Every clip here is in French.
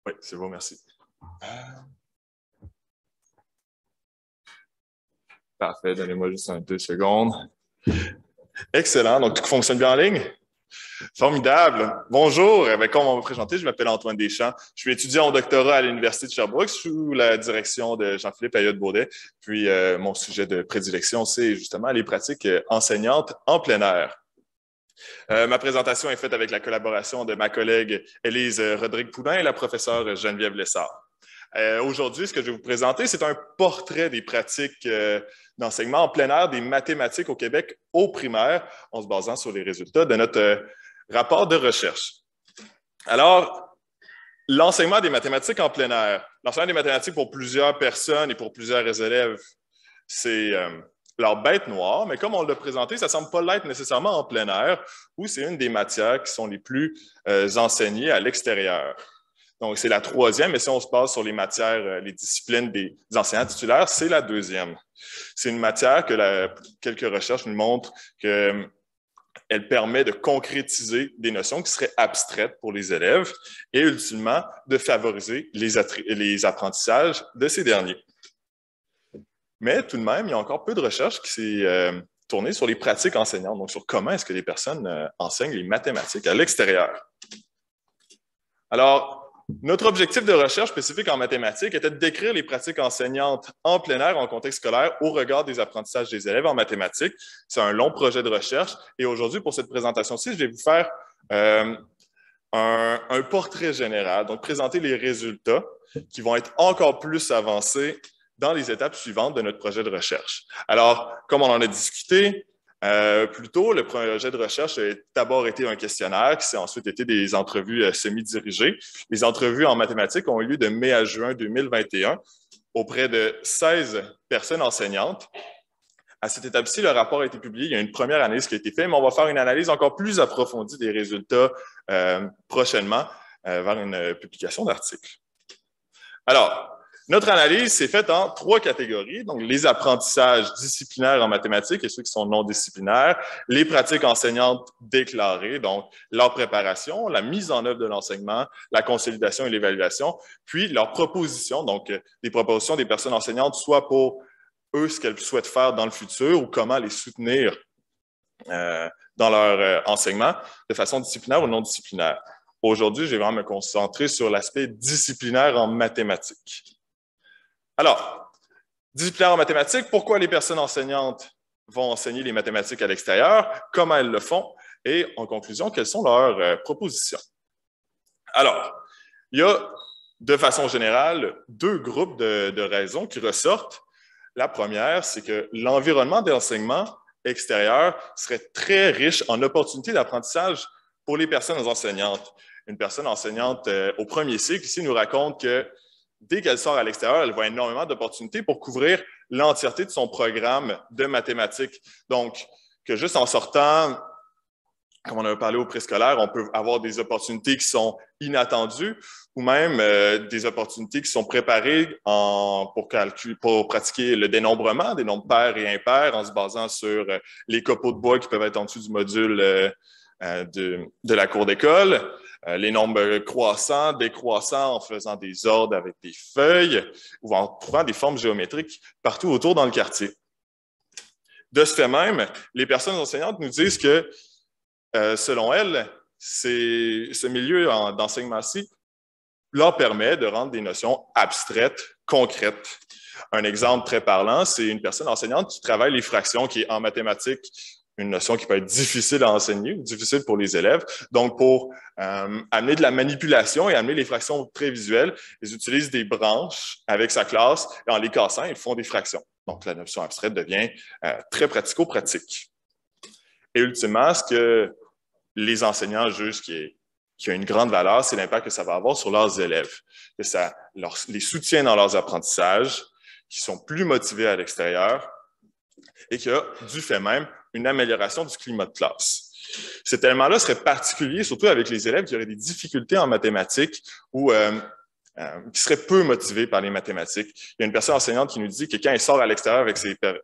Oui, c'est bon, merci. Parfait, donnez-moi juste 2 secondes. Excellent, donc tout fonctionne bien en ligne? Formidable. Bonjour, comme on va me présenter, je m'appelle Antoine Deschamps. Je suis étudiant au doctorat à l'Université de Sherbrooke sous la direction de Jean-Philippe Ayotte-Baudet. Puis mon sujet de prédilection, c'est justement les pratiques enseignantes en plein air. Ma présentation est faite avec la collaboration de ma collègue Élise Rodrigue-Poulain et la professeure Geneviève Lessard. Aujourd'hui, ce que je vais vous présenter, c'est un portrait des pratiques d'enseignement en plein air des mathématiques au Québec au primaire, en se basant sur les résultats de notre rapport de recherche. Alors, l'enseignement des mathématiques en plein air. L'enseignement des mathématiques pour plusieurs personnes et pour plusieurs élèves, c'est leur bête noire, mais comme on l'a présenté, ça ne semble pas l'être nécessairement en plein air, où c'est une des matières qui sont les plus enseignées à l'extérieur. Donc, c'est la troisième, et si on se base sur les matières, les disciplines des enseignants titulaires, c'est la deuxième. C'est une matière que quelques recherches nous montrent qu'elle permet de concrétiser des notions qui seraient abstraites pour les élèves et ultimement de favoriser les apprentissages de ces derniers. Mais tout de même, il y a encore peu de recherches qui s'est tournée sur les pratiques enseignantes, donc sur comment est-ce que les personnes enseignent les mathématiques à l'extérieur. Alors, notre objectif de recherche spécifique en mathématiques était de décrire les pratiques enseignantes en plein air en contexte scolaire au regard des apprentissages des élèves en mathématiques. C'est un long projet de recherche et aujourd'hui, pour cette présentation-ci, je vais vous faire un portrait général, donc présenter les résultats qui vont être encore plus avancés dans les étapes suivantes de notre projet de recherche. Alors, comme on en a discuté, plus tôt, le projet de recherche a d'abord été un questionnaire qui s'est ensuite été des entrevues semi-dirigées. Les entrevues en mathématiques ont eu lieu de mai à juin 2021 auprès de 16 personnes enseignantes. À cette étape-ci, le rapport a été publié. Il y a une première analyse qui a été faite, mais on va faire une analyse encore plus approfondie des résultats prochainement vers une publication d'articles. Alors, notre analyse s'est faite en 3 catégories, donc les apprentissages disciplinaires en mathématiques et ceux qui sont non disciplinaires, les pratiques enseignantes déclarées, donc leur préparation, la mise en œuvre de l'enseignement, la consolidation et l'évaluation, puis leurs propositions, donc des propositions des personnes enseignantes, soit pour eux ce qu'elles souhaitent faire dans le futur ou comment les soutenir dans leur enseignement de façon disciplinaire ou non disciplinaire. Aujourd'hui, je vais vraiment me concentrer sur l'aspect disciplinaire en mathématiques. Alors, disciplinaire en mathématiques, pourquoi les personnes enseignantes vont enseigner les mathématiques à l'extérieur, comment elles le font et, en conclusion, quelles sont leurs propositions. Alors, il y a, de façon générale, 2 groupes de raisons qui ressortent. La première, c'est que l'environnement d'enseignement extérieur serait très riche en opportunités d'apprentissage pour les personnes enseignantes. Une personne enseignante au premier cycle ici nous raconte que dès qu'elle sort à l'extérieur, elle voit énormément d'opportunités pour couvrir l'entièreté de son programme de mathématiques. Donc, que juste en sortant, comme on a parlé au préscolaire, on peut avoir des opportunités qui sont inattendues ou même des opportunités qui sont préparées pour pratiquer le dénombrement, des nombres pairs et impairs en se basant sur les copeaux de bois qui peuvent être en dessous du module de la cour d'école, les nombres croissants, décroissants en faisant des ordres avec des feuilles ou en trouvant des formes géométriques partout autour dans le quartier. De ce fait même, les personnes enseignantes nous disent que, selon elles, ce milieu d'enseignement-ci leur permet de rendre des notions abstraites, concrètes. Un exemple très parlant, c'est une personne enseignante qui travaille les fractions, qui est en mathématiques une notion qui peut être difficile à enseigner ou difficile pour les élèves. Donc, pour amener de la manipulation et amener les fractions très visuelles, ils utilisent des branches avec sa classe et en les cassant, ils font des fractions. Donc, la notion abstraite devient très pratico-pratique. Et ultimement, ce que les enseignants jugent qui a une grande valeur, c'est l'impact que ça va avoir sur leurs élèves, que ça les soutient dans leurs apprentissages, qui sont plus motivés à l'extérieur et qu'il y a, du fait même, une amélioration du climat de classe. Cet élément-là serait particulier, surtout avec les élèves qui auraient des difficultés en mathématiques ou qui seraient peu motivés par les mathématiques. Il y a une personne enseignante qui nous dit que quand elle sort à l'extérieur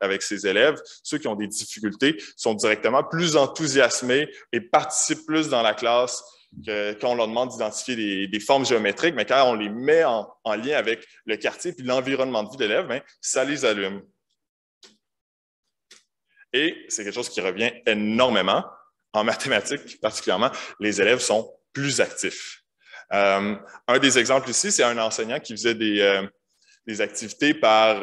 avec ses élèves, ceux qui ont des difficultés sont directement plus enthousiasmés et participent plus dans la classe quand on leur demande d'identifier des formes géométriques, mais quand on les met en lien avec le quartier puis l'environnement de vie de l'élève, bien, ça les allume. Et c'est quelque chose qui revient énormément. En mathématiques, particulièrement, les élèves sont plus actifs. Un des exemples ici, c'est un enseignant qui faisait des activités par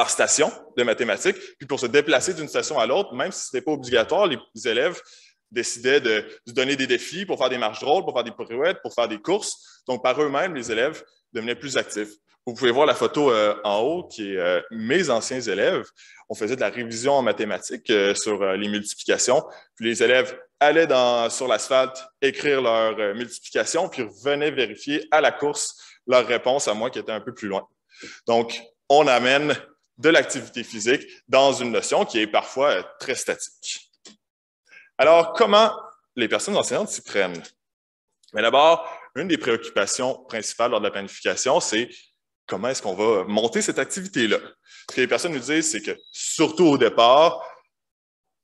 station de mathématiques. Puis pour se déplacer d'une station à l'autre, même si ce n'était pas obligatoire, les élèves décidaient de se donner des défis pour faire des marches drôles, pour faire des pirouettes, pour faire des courses. Donc, par eux-mêmes, les élèves devenaient plus actifs. Vous pouvez voir la photo en haut qui est mes anciens élèves. On faisait de la révision en mathématiques sur les multiplications. Puis les élèves allaient sur l'asphalte écrire leur multiplication, puis revenaient vérifier à la course leur réponse à moi qui était un peu plus loin. Donc, on amène de l'activité physique dans une notion qui est parfois très statique. Alors, comment les personnes enseignantes s'y prennent? Mais d'abord, une des préoccupations principales lors de la planification, c'est comment est-ce qu'on va monter cette activité-là? Ce que les personnes nous disent, c'est que, surtout au départ,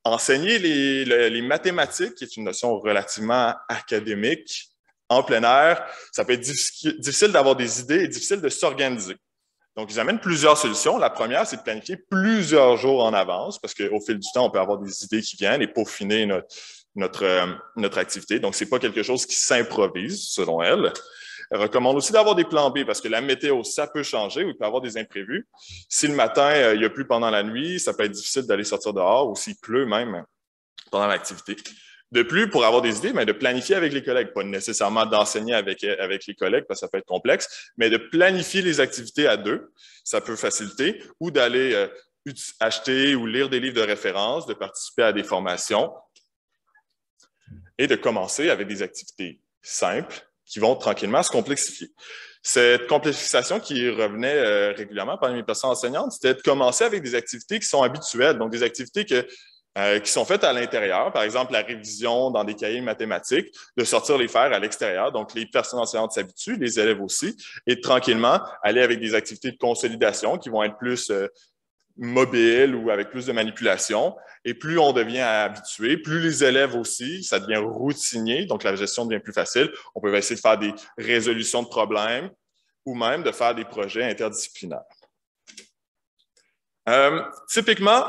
enseigner les mathématiques, qui est une notion relativement académique, en plein air, ça peut être difficile d'avoir des idées et difficile de s'organiser. Donc, ils amènent plusieurs solutions. La première, c'est de planifier plusieurs jours en avance, parce qu'au fil du temps, on peut avoir des idées qui viennent et peaufiner notre activité. Donc, ce n'est pas quelque chose qui s'improvise, selon elle. Elle recommande aussi d'avoir des plans B, parce que la météo, ça peut changer ou il peut y avoir des imprévus. Si le matin, il y a plu pendant la nuit, ça peut être difficile d'aller sortir dehors, ou s'il pleut même pendant l'activité. De plus, pour avoir des idées, mais de planifier avec les collègues, pas nécessairement d'enseigner avec les collègues, parce que ça peut être complexe, mais de planifier les activités à deux, ça peut faciliter, ou d'aller acheter ou lire des livres de référence, de participer à des formations et de commencer avec des activités simples qui vont tranquillement se complexifier. Cette complexification qui revenait régulièrement parmi mes personnes enseignantes, c'était de commencer avec des activités qui sont habituelles, donc des activités qui sont faites à l'intérieur, par exemple la révision dans des cahiers mathématiques, de sortir les faire à l'extérieur. Donc, les personnes enseignantes s'habituent, les élèves aussi, et tranquillement aller avec des activités de consolidation qui vont être plus mobiles ou avec plus de manipulation. Et plus on devient habitué, plus les élèves aussi, ça devient routinier, donc la gestion devient plus facile. On peut essayer de faire des résolutions de problèmes ou même de faire des projets interdisciplinaires. Typiquement,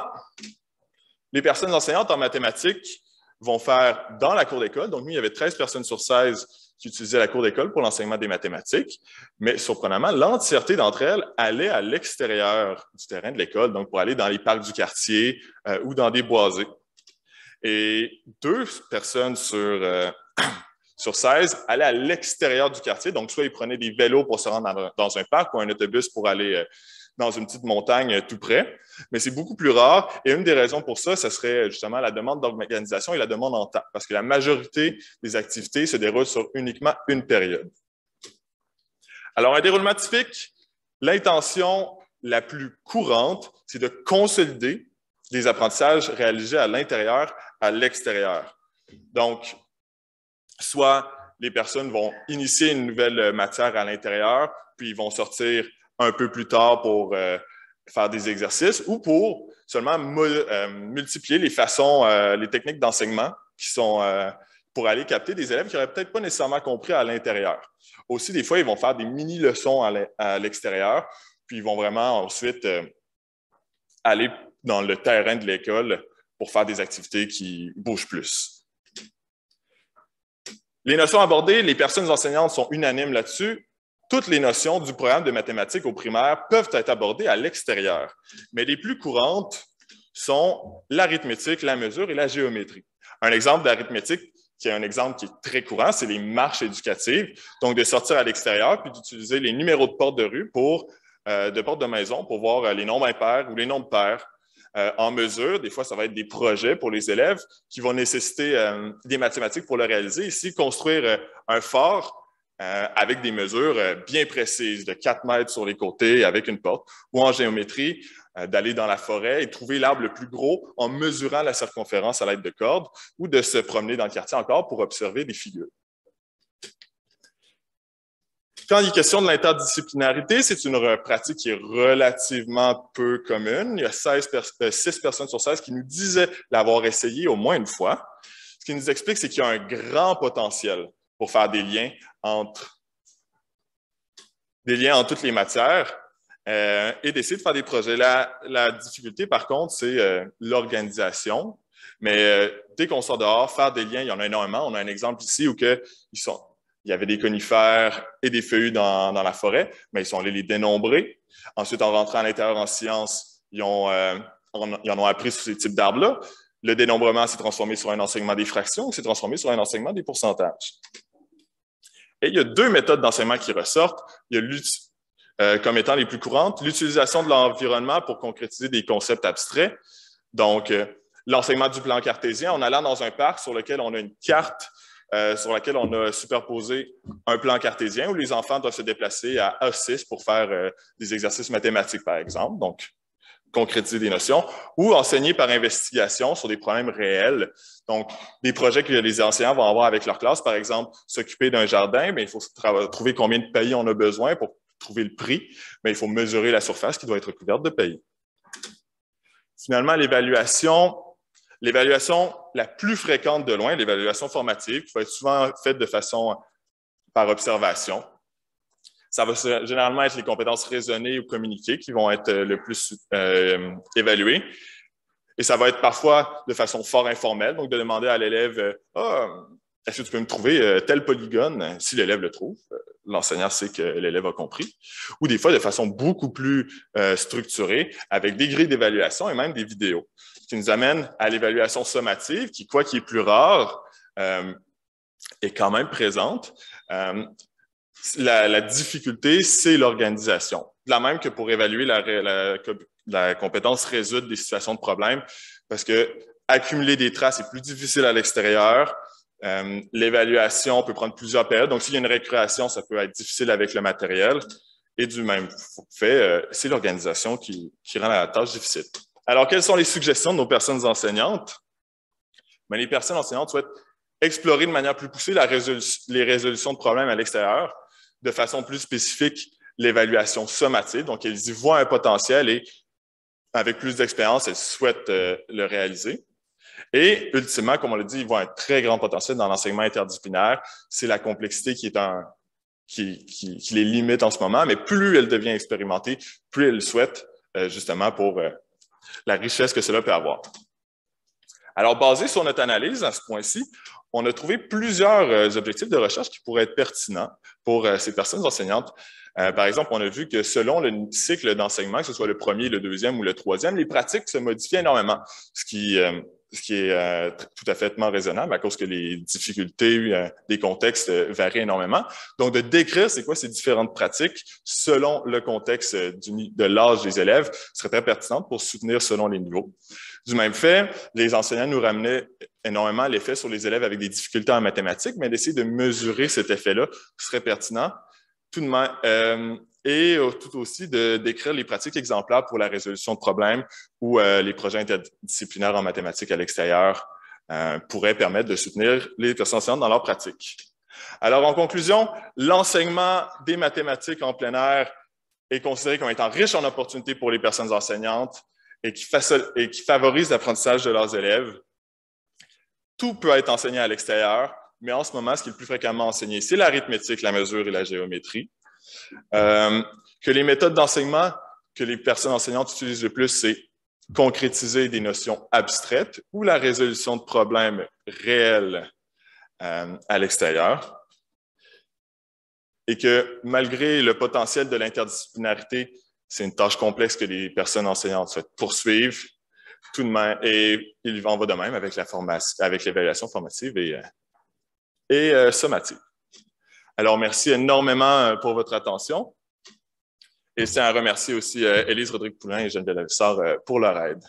les personnes enseignantes en mathématiques vont faire dans la cour d'école. Donc, nous, il y avait 13 personnes sur 16 qui utilisaient la cour d'école pour l'enseignement des mathématiques. Mais surprenamment, l'entièreté d'entre elles allaient à l'extérieur du terrain de l'école, donc pour aller dans les parcs du quartier ou dans des boisés. Et 2 personnes sur 16 allaient à l'extérieur du quartier. Donc, soit ils prenaient des vélos pour se rendre dans un parc ou un autobus pour aller dans une petite montagne tout près, mais c'est beaucoup plus rare. Et une des raisons pour ça, ce serait justement la demande d'organisation et la demande en temps, parce que la majorité des activités se déroulent sur uniquement une période. Alors, un déroulement typique, l'intention la plus courante, c'est de consolider les apprentissages réalisés à l'intérieur, à l'extérieur. Donc, soit les personnes vont initier une nouvelle matière à l'intérieur, puis ils vont sortir un peu plus tard pour faire des exercices ou pour seulement multiplier les façons, les techniques d'enseignement qui sont pour aller capter des élèves qui n'auraient peut-être pas nécessairement compris à l'intérieur. Aussi, des fois, ils vont faire des mini-leçons à l'extérieur, puis ils vont vraiment ensuite aller dans le terrain de l'école pour faire des activités qui bougent plus. Les notions abordées, les personnes enseignantes sont unanimes là-dessus. Toutes les notions du programme de mathématiques au primaire peuvent être abordées à l'extérieur, mais les plus courantes sont l'arithmétique, la mesure et la géométrie. Un exemple d'arithmétique, qui est un exemple qui est très courant, c'est les marches éducatives, donc de sortir à l'extérieur puis d'utiliser les numéros de porte de rue de porte de maison pour voir les nombres impairs ou les nombres pairs. En mesure, des fois, ça va être des projets pour les élèves qui vont nécessiter des mathématiques pour le réaliser. Ici, construire un fort avec des mesures bien précises, de 4 mètres sur les côtés avec une porte, ou en géométrie, d'aller dans la forêt et trouver l'arbre le plus gros en mesurant la circonférence à l'aide de cordes, ou de se promener dans le quartier encore pour observer des figures. Quand il est question de l'interdisciplinarité, c'est une pratique qui est relativement peu commune. Il y a 6 personnes sur 16 qui nous disaient l'avoir essayé au moins une fois. Ce qui nous explique, c'est qu'il y a un grand potentiel pour faire des liens entre toutes les matières et d'essayer de faire des projets. La difficulté, par contre, c'est l'organisation. Mais dès qu'on sort dehors, faire des liens, il y en a énormément. On a un exemple ici où il y avait des conifères et des feuillus dans la forêt, mais ils sont allés les dénombrer. Ensuite, en rentrant à l'intérieur en sciences, ils en ont appris sur ces types d'arbres-là. Le dénombrement s'est transformé sur un enseignement des fractions, s'est transformé sur un enseignement des pourcentages. Et il y a deux méthodes d'enseignement qui ressortent. Il y a comme étant les plus courantes, l'utilisation de l'environnement pour concrétiser des concepts abstraits. Donc, l'enseignement du plan cartésien, en allant dans un parc sur lequel on a une carte sur laquelle on a superposé un plan cartésien où les enfants doivent se déplacer à A6 pour faire des exercices mathématiques, par exemple. Donc, concrétiser des notions, ou enseigner par investigation sur des problèmes réels. Donc, des projets que les enseignants vont avoir avec leur classe, par exemple, s'occuper d'un jardin, mais il faut trouver combien de paillis on a besoin pour trouver le prix, mais il faut mesurer la surface qui doit être couverte de paillis. Finalement, l'évaluation la plus fréquente de loin, l'évaluation formative, qui va être souvent faite de façon par observation. Ça va généralement être les compétences raisonnées ou communiquées qui vont être le plus évaluées. Et ça va être parfois de façon fort informelle, donc de demander à l'élève est-ce que tu peux me trouver tel polygone? Si l'élève le trouve, l'enseignant sait que l'élève a compris. Ou des fois de façon beaucoup plus structurée, avec des grilles d'évaluation et même des vidéos, qui nous amène à l'évaluation sommative, qui, quoi qu'il est plus rare, est quand même présente. La difficulté, c'est l'organisation. De la même que pour évaluer la compétence résoudre des situations de problème, parce que accumuler des traces est plus difficile à l'extérieur. L'évaluation peut prendre plusieurs périodes. Donc, s'il y a une récréation, ça peut être difficile avec le matériel. Et du même fait, c'est l'organisation qui rend la tâche difficile. Alors, quelles sont les suggestions de nos personnes enseignantes? Bien, les personnes enseignantes souhaitent explorer de manière plus poussée les résolutions de problèmes à l'extérieur, de façon plus spécifique, l'évaluation sommative. Donc, elles y voient un potentiel et, avec plus d'expérience, elles souhaitent le réaliser. Et, ultimement, comme on l'a dit, ils voient un très grand potentiel dans l'enseignement interdisciplinaire. C'est la complexité qui les limite en ce moment, mais plus elle devient expérimentée, plus elle le souhaite, justement, pour la richesse que cela peut avoir. Alors, basé sur notre analyse à ce point-ci, on a trouvé plusieurs objectifs de recherche qui pourraient être pertinents pour ces personnes enseignantes. Par exemple, on a vu que selon le cycle d'enseignement, que ce soit le premier, le deuxième ou le troisième, les pratiques se modifient énormément, ce qui est tout à fait raisonnable à cause que les difficultés des contextes varient énormément. Donc, de décrire c'est quoi ces différentes pratiques selon le contexte de l'âge des élèves serait très pertinente pour soutenir selon les niveaux. Du même fait, les enseignants nous ramenaient énormément l'effet sur les élèves avec des difficultés en mathématiques, mais d'essayer de mesurer cet effet-là serait pertinent. Tout de même, et tout aussi de décrire les pratiques exemplaires pour la résolution de problèmes ou les projets interdisciplinaires en mathématiques à l'extérieur pourraient permettre de soutenir les personnes enseignantes dans leur pratique. Alors, en conclusion, l'enseignement des mathématiques en plein air est considéré comme étant riche en opportunités pour les personnes enseignantes et qui favorise l'apprentissage de leurs élèves. Tout peut être enseigné à l'extérieur, mais en ce moment, ce qui est le plus fréquemment enseigné, c'est l'arithmétique, la mesure et la géométrie. Que les méthodes d'enseignement que les personnes enseignantes utilisent le plus, c'est concrétiser des notions abstraites ou la résolution de problèmes réels à l'extérieur. Et que malgré le potentiel de l'interdisciplinarité, c'est une tâche complexe que les personnes enseignantes souhaitent poursuivre tout de même, et il en va de même avec l'évaluation formative et sommative. Alors, merci énormément pour votre attention. Et c'est à remercier aussi Élise Rodrigue-Poulin et Geneviève Lavissard pour leur aide.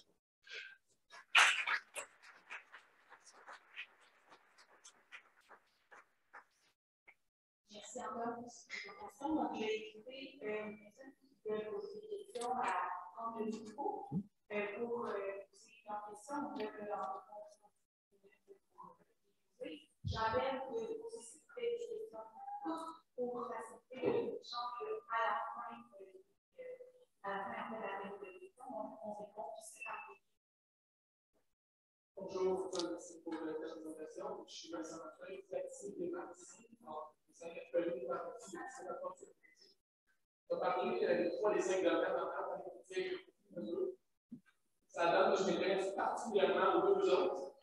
Merci encore pour cette présentation. Donc, j'ai écouté une personne qui veut poser des questions à prendre le micro pour poser leurs questions. On peut leur j'avais posé des questions pour faciliter l'échange à la fin de la question. On répond tout ça. Bonjour, merci pour la présentation. Tu as parlé des 3 des 5 dernières années, ça donne que je m'intéresse particulièrement aux deux autres.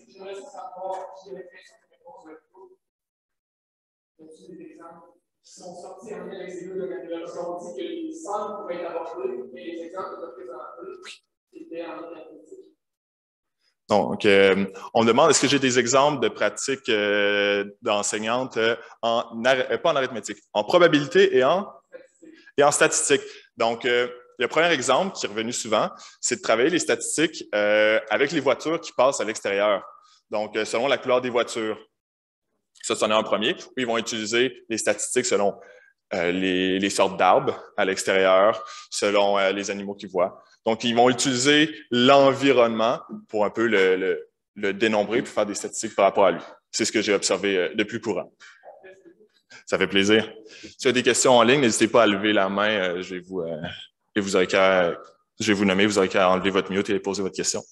J'aimerais savoir si j'ai l'impression que réponse va être cool. J'ai des exemples qui sont sortis en lien avec ces deux domaines-là. Parce qu'on dit que les centres pourraient être abordés, mais les exemples que tu as présentés, c'était en lien avec ça. Donc, on me demande, est-ce que j'ai des exemples de pratiques d'enseignantes pas en arithmétique, en probabilité et en statistique. Donc, le premier exemple qui est revenu souvent, c'est de travailler les statistiques avec les voitures qui passent à l'extérieur. Donc, selon la couleur des voitures. Ça, c'en est un premier. Ils vont utiliser les statistiques selon les sortes d'arbres à l'extérieur, selon les animaux qu'ils voient. Donc, ils vont utiliser l'environnement pour un peu le dénombrer et faire des statistiques par rapport à lui. C'est ce que j'ai observé de plus courant. Ça fait plaisir. Si vous avez des questions en ligne, n'hésitez pas à lever la main. Je vais vous nommer, vous aurez qu'à enlever votre mute et poser votre question.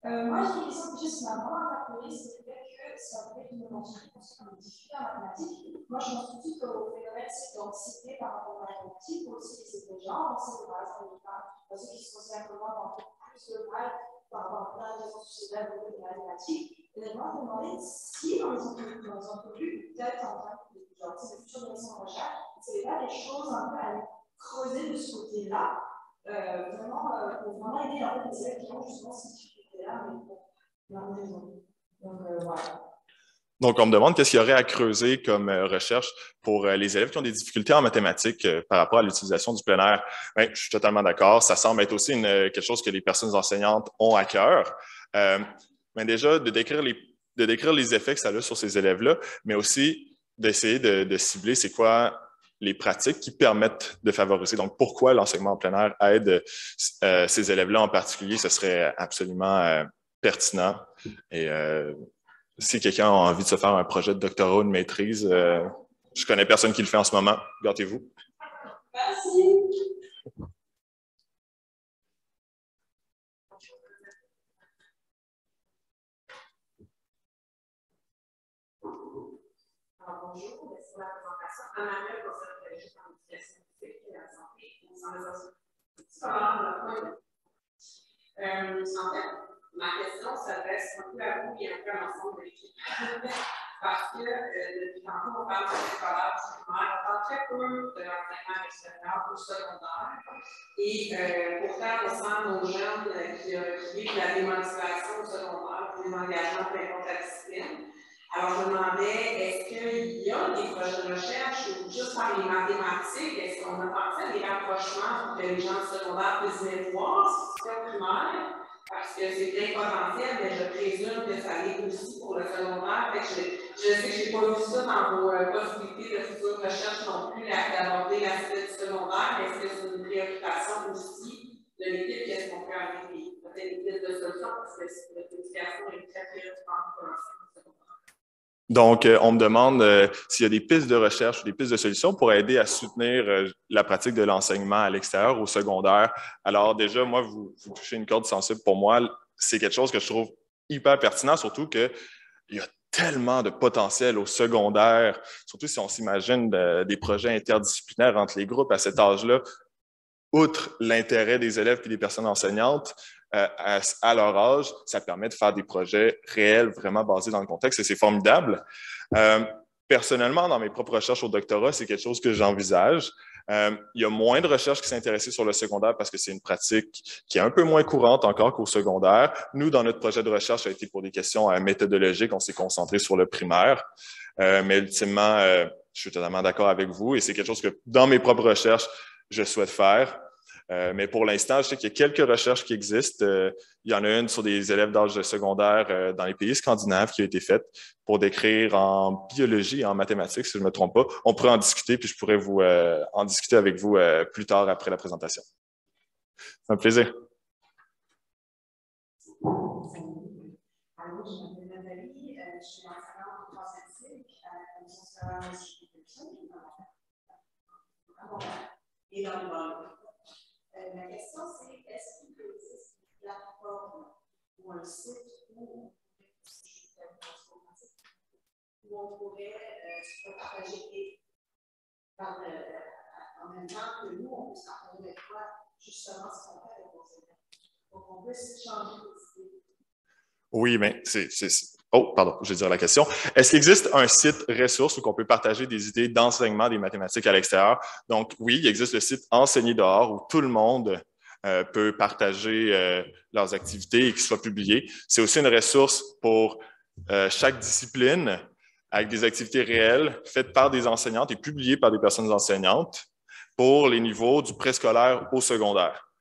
Moi, j'ai une question que juste m'a vraiment interpellée, c'est le fait que ça peut être une mention qu'on diffuse en mathématiques. Moi, je pense tout de suite au phénomène d'anxiété par rapport à la mathématique, ou aussi c'est des gens, c'est par exemple les femmes, ceux qui se considèrent comme moi plus de mal par rapport à plein de raisons sociales au niveau des mathématiques. Et moi, je me demandais si dans les entrevues, peut-être en train de futures directions de recherche, c'est pas des choses un peu à creuser de ce côté-là, vraiment, pour vraiment aider en fait les élèves qui ont justement ces difficultés-là, mais pour plein de raisons. Donc, voilà. Donc, on me demande qu'est-ce qu'il y aurait à creuser comme recherche pour les élèves qui ont des difficultés en mathématiques par rapport à l'utilisation du plein air. Bien, je suis totalement d'accord. Ça semble être aussi quelque chose que les personnes enseignantes ont à cœur. Mais déjà, de décrire les effets que ça a sur ces élèves-là, mais aussi d'essayer de cibler c'est quoi les pratiques qui permettent de favoriser. Donc, pourquoi l'enseignement en plein air aide ces élèves-là en particulier, ce serait absolument pertinent. Et si quelqu'un a envie de se faire un projet de doctorat ou de maîtrise, je connais personne qui le fait en ce moment. Gâtez-vous. Merci. Bonjour, merci pour la présentation. Anna-Marie, conseillère pédagogique en éducation physique et la santé au centre de santé scolaire de la Pointe. En fait, ma question s'adresse un peu à vous et un peu à l'ensemble de l'équipe. Parce que depuis tantôt, on parle de scolaire, du primaire, on parle très peu de l'enseignement extérieur ou secondaire. Et pourtant, on sent nos jeunes qui vivent la démotivation au secondaire pour les engagements peu importe la discipline. Alors, je me demandais, est-ce qu'il y a des projets de recherche ou juste par les mathématiques, est-ce qu'on a pensé à des rapprochements pour que les gens secondaires puissent venir voir ce qui se fait au primaire? Parce que c'est très potentiel, mais je présume que ça l'est aussi pour le secondaire. Fait que je sais que je n'ai pas vu ça dans vos possibilités de futures recherches non plus, d'aborder l'aspect du secondaire, mais est-ce que c'est une préoccupation aussi de l'équipe? Qu'est-ce qu'on peut amener peut-être des pistes de solutions? Parce que l'éducation est très préoccupante pour l'enseignement secondaire. Donc, on me demande s'il y a des pistes de recherche ou des pistes de solutions pour aider à soutenir la pratique de l'enseignement à l'extérieur, au secondaire. Alors déjà, moi, vous touchez une corde sensible pour moi. C'est quelque chose que je trouve hyper pertinent, surtout qu'il y a tellement de potentiel au secondaire, surtout si on s'imagine des projets interdisciplinaires entre les groupes à cet âge-là. Outre l'intérêt des élèves et des personnes enseignantes, à leur âge, ça permet de faire des projets réels, vraiment basés dans le contexte, et c'est formidable. Personnellement, dans mes propres recherches au doctorat, c'est quelque chose que j'envisage. Il y a moins de recherches qui s'intéressent sur le secondaire parce que c'est une pratique qui est un peu moins courante encore qu'au secondaire. Nous, dans notre projet de recherche, ça a été pour des questions méthodologiques, on s'est concentré sur le primaire. Mais ultimement, je suis totalement d'accord avec vous et c'est quelque chose que, dans mes propres recherches, je souhaite faire. Mais pour l'instant, je sais qu'il y a quelques recherches qui existent. Il y en a une sur des élèves d'âge secondaire dans les pays scandinaves qui a été faite pour décrire en biologie et en mathématiques, si je ne me trompe pas. On pourrait en discuter, puis je pourrais en discuter avec vous plus tard après la présentation. C'est un plaisir. Alors, je m'appelle Nathalie, je suis enseignante en droit scientifique à la Commission scolaire de et dans le banc. Ma question, c'est est-ce qu'il existe une plateforme ou un site où on pourrait partager en même temps que nous, on puisse partager avec toi justement ce qu'on fait avec nos élèves. Donc, on peut s'échanger des idées. Oui, mais Oh, pardon, je vais dire la question. Est-ce qu'il existe un site ressource où on peut partager des idées d'enseignement des mathématiques à l'extérieur? Donc, oui, il existe le site Enseigner dehors où tout le monde peut partager leurs activités et qui soit publié. C'est aussi une ressource pour chaque discipline avec des activités réelles faites par des enseignantes et publiées par des personnes enseignantes pour les niveaux du préscolaire au secondaire.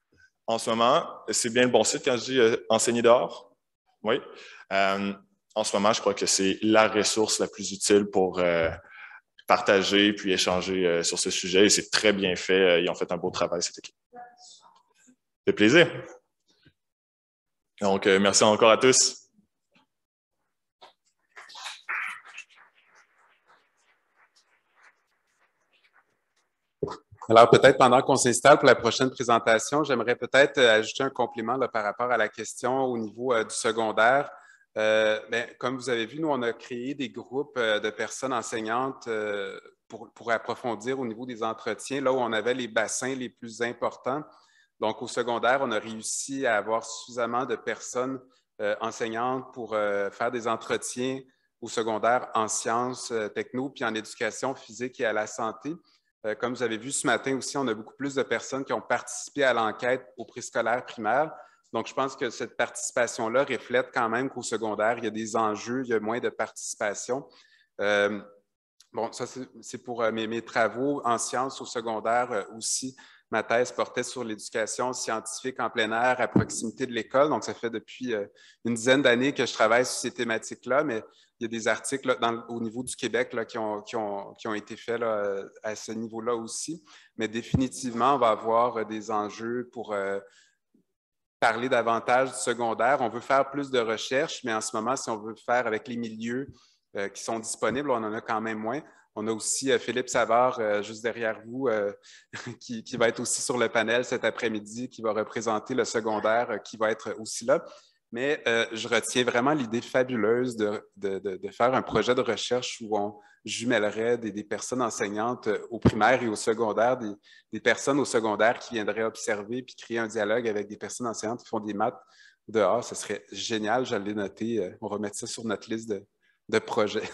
En ce moment, c'est bien le bon site quand je dis Enseigner dehors? Oui. En ce moment, je crois que c'est la ressource la plus utile pour partager puis échanger sur ce sujet. Et c'est très bien fait. Ils ont fait un beau travail, cette équipe. Ça fait plaisir. Donc, merci encore à tous. Alors, peut-être pendant qu'on s'installe pour la prochaine présentation, j'aimerais peut-être ajouter un complément là, par rapport à la question au niveau du secondaire. Comme vous avez vu, nous, on a créé des groupes de personnes enseignantes pour approfondir au niveau des entretiens, là où on avait les bassins les plus importants. Donc, au secondaire, on a réussi à avoir suffisamment de personnes enseignantes pour faire des entretiens au secondaire en sciences, techno, puis en éducation physique et à la santé. Comme vous avez vu ce matin aussi, on a beaucoup plus de personnes qui ont participé à l'enquête au préscolaire primaire. Donc, je pense que cette participation-là reflète quand même qu'au secondaire, il y a des enjeux, il y a moins de participation. Bon, ça, c'est pour mes travaux en sciences au secondaire aussi. Ma thèse portait sur l'éducation scientifique en plein air à proximité de l'école. Donc, ça fait depuis une dizaine d'années que je travaille sur ces thématiques-là, mais il y a des articles là, au niveau du Québec là, qui ont été faits là, à ce niveau-là aussi. Mais définitivement, on va avoir des enjeux pour parler davantage du secondaire. On veut faire plus de recherches, mais en ce moment, si on veut faire avec les milieux qui sont disponibles, on en a quand même moins. On a aussi Philippe Savard, juste derrière vous, qui va être aussi sur le panel cet après-midi, qui va représenter le secondaire, qui va être aussi là. Mais je retiens vraiment l'idée fabuleuse de faire un projet de recherche où on jumellerait des personnes enseignantes au primaire et au secondaire, des personnes au secondaire qui viendraient observer puis créer un dialogue avec des personnes enseignantes qui font des maths dehors. Ce serait génial, je l'ai noté. On va mettre ça sur notre liste de projets.